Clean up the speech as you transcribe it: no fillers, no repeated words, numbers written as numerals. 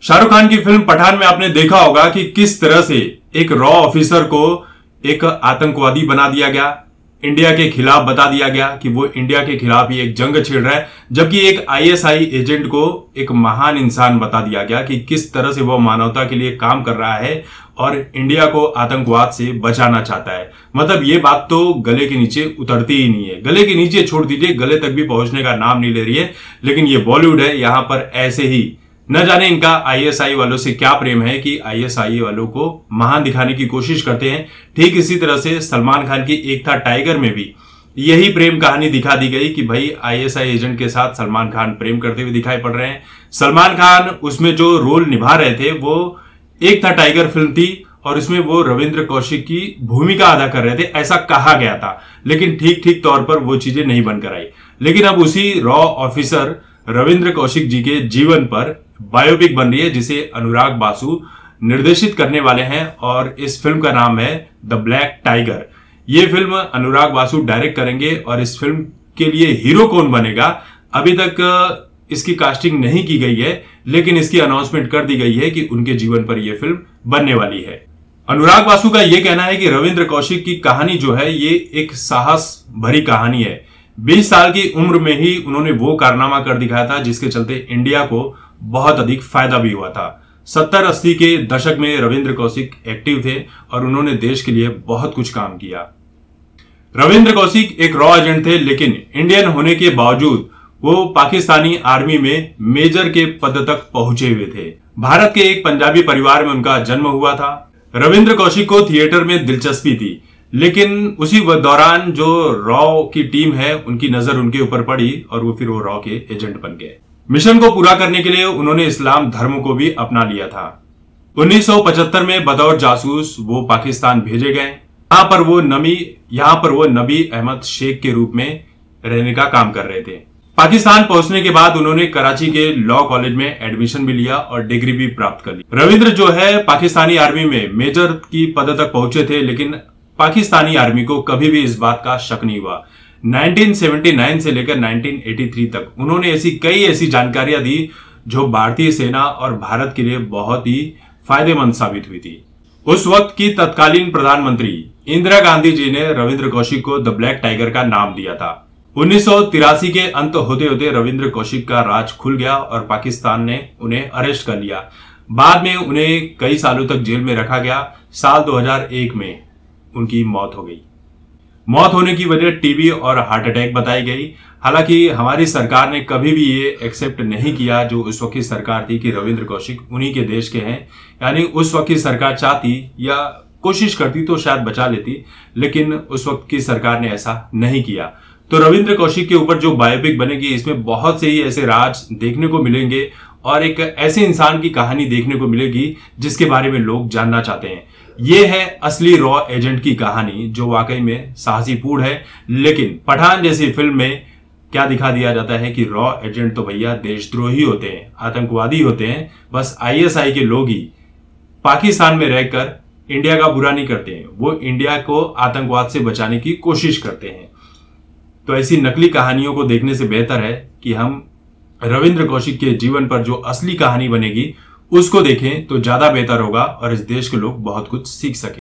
शाहरुख खान की फिल्म पठान में आपने देखा होगा कि किस तरह से एक रॉ ऑफिसर को एक आतंकवादी बना दिया गया, इंडिया के खिलाफ बता दिया गया कि वो इंडिया के खिलाफ ही एक जंग छेड़ रहा है, जबकि एक आईएसआई एजेंट को एक महान इंसान बता दिया गया कि किस तरह से वो मानवता के लिए काम कर रहा है और इंडिया को आतंकवाद से बचाना चाहता है। मतलब ये बात तो गले के नीचे उतरती ही नहीं है, गले के नीचे छोड़ दीजिए, गले तक भी पहुंचने का नाम नहीं ले रही है। लेकिन ये बॉलीवुड है, यहां पर ऐसे ही न जाने इनका आईएसआई वालों से क्या प्रेम है कि आईएसआई वालों को महान दिखाने की कोशिश करते हैं। ठीक इसी तरह से सलमान खान की एक था टाइगर में भी यही प्रेम कहानी दिखा दी गई कि भाई आईएसआई एजेंट के साथ सलमान खान प्रेम करते हुए दिखाई पड़ रहे हैं। सलमान खान उसमें जो रोल निभा रहे थे वो एक था टाइगर फिल्म थी और उसमें वो रविंद्र कौशिक की भूमिका अदा कर रहे थे, ऐसा कहा गया था। लेकिन ठीक तौर पर वो चीजें नहीं बनकर आई। लेकिन अब उसी रॉ ऑफिसर रविंद्र कौशिक जी के जीवन पर बायोपिक बन रही है जिसे अनुराग बासु निर्देशित करने वाले हैं और इस फिल्म का नाम है द ब्लैक टाइगर। ये फिल्म अनुराग बासु डायरेक्ट करेंगे और इस फिल्म के लिए हीरो कौन बनेगा अभी तक इसकी कास्टिंग नहीं की गई है, लेकिन इसकी अनाउंसमेंट कर दी गई है कि उनके जीवन पर यह फिल्म बनने वाली है। अनुराग बासु का यह कहना है कि रविंद्र कौशिक की कहानी जो है ये एक साहस भरी कहानी है। 20 साल की उम्र में ही उन्होंने वो कारनामा कर दिखाया था जिसके चलते इंडिया को बहुत अधिक फायदा भी हुआ था। 70-80 के दशक में रविंद्र कौशिक एक्टिव थे और उन्होंने देश के लिए बहुत कुछ काम किया। रविंद्र कौशिक एक रॉ एजेंट थे, लेकिन इंडियन होने के बावजूद वो पाकिस्तानी आर्मी में मेजर के पद तक पहुंचे हुए थे। भारत के एक पंजाबी परिवार में उनका जन्म हुआ था। रविंद्र कौशिक को थिएटर में दिलचस्पी थी, लेकिन उसी दौरान जो रॉ की टीम है उनकी नजर उनके ऊपर पड़ी और वो फिर वो रॉ के एजेंट बन गए। मिशन को पूरा करने के लिए उन्होंने इस्लाम धर्म को भी अपना लिया था। 1975 में बतौर जासूस वो पाकिस्तान भेजे गए। यहां पर वो नबी अहमद शेख के रूप में रहने का काम कर रहे थे। पाकिस्तान पहुंचने के बाद उन्होंने कराची के लॉ कॉलेज में एडमिशन भी लिया और डिग्री भी प्राप्त कर ली। रविंद्र जो है पाकिस्तानी आर्मी में मेजर की पद तक पहुंचे थे, लेकिन पाकिस्तानी आर्मी को कभी भी इस बात का शक नहीं हुआ। 1979 से लेकर 1983 तक उन्होंने कई ऐसी जानकारियां दी जो भारतीय सेना और भारत के लिए बहुत ही फायदेमंद साबित हुई थी। उस वक्त की तत्कालीन प्रधानमंत्री इंदिरा गांधी जी ने रविंद्र कौशिक को द ब्लैक टाइगर का नाम दिया था। 1983 के अंत होते होते रविंद्र कौशिक का राज खुल गया और पाकिस्तान ने उन्हें अरेस्ट कर लिया। बाद में उन्हें कई सालों तक जेल में रखा गया। साल 2001 में उनकी मौत हो गई। मौत होने की वजह टीबी और हार्ट अटैक बताई गई। हालांकि हमारी सरकार ने कभी भी ये एक्सेप्ट नहीं किया, जो उस वक्त की सरकार थी, कि रविंद्र कौशिक उन्हीं के देश के हैं। यानी उस वक्त की सरकार चाहती या कोशिश करती तो शायद बचा लेती, लेकिन उस वक्त की सरकार ने ऐसा नहीं किया। तो रविंद्र कौशिक के ऊपर जो बायोपिक बनेगी इसमें बहुत से ही ऐसे राज देखने को मिलेंगे और एक ऐसे इंसान की कहानी देखने को मिलेगी जिसके बारे में लोग जानना चाहते हैं। यह है असली रॉ एजेंट की कहानी, जो वाकई में साहसीपूर्ण है। लेकिन पठान जैसी फिल्म में क्या दिखा दिया जाता है कि रॉ एजेंट तो भैया देशद्रोही होते हैं, आतंकवादी होते हैं। बस आईएसआई के लोग ही पाकिस्तान में रहकर इंडिया का बुरा नहीं करते हैं, वो इंडिया को आतंकवाद से बचाने की कोशिश करते हैं। तो ऐसी नकली कहानियों को देखने से बेहतर है कि हम रविंद्र कौशिक के जीवन पर जो असली कहानी बनेगी उसको देखें तो ज्यादा बेहतर होगा और इस देश के लोग बहुत कुछ सीख सकें।